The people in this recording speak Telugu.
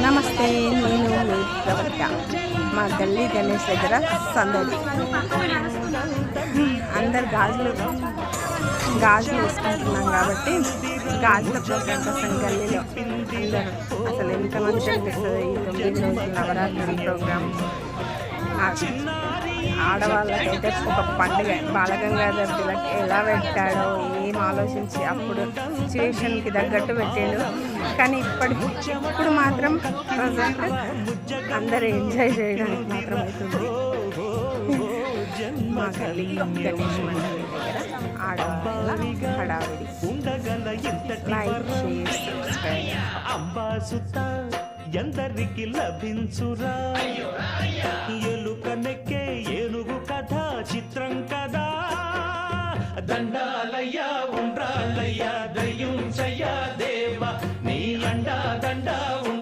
నమస్తే, నేను మీ ప్రవక్త. మా గల్లీ గణేష్ దగ్గర సందడి. అందరు గాజులు వేసుకుంటున్నాం కాబట్టి గాజుల ప్రోగ్రాం కోసం గల్లీలో అందరూ అసలు ఎంతమంది కనిపిస్తుంది ఈ 9 రోజుల నవరాత్రి ప్రోగ్రాం. ఆడవాళ్ళకైతే ఒక పండుగ. బాలగంగాధర్ తిలక్ ఎలా పెట్టాడో ఏం ఆలోచించి అప్పుడు సిచ్యువేషన్కి తగ్గట్టు పెట్టాడు. కానీ ఇప్పుడు మాత్రం ప్రజెంట్ అందరూ ఎంజాయ్ చేయడానికి మాత్రం అవుతుంది. మా గల్లీ గణేష్ మండలి దగ్గర ఆడవాళ్ళ హడావిడి. Like, share, subscribe. ఎందరికి లభించురా ఎలుకనెక్కే ఏనుగు కథ చిత్రం కదా. దండాలయ్యా ఉండ్రాళ్ళయ్యా దయ్యుంచయ్యా దేవ నీ అండా దండా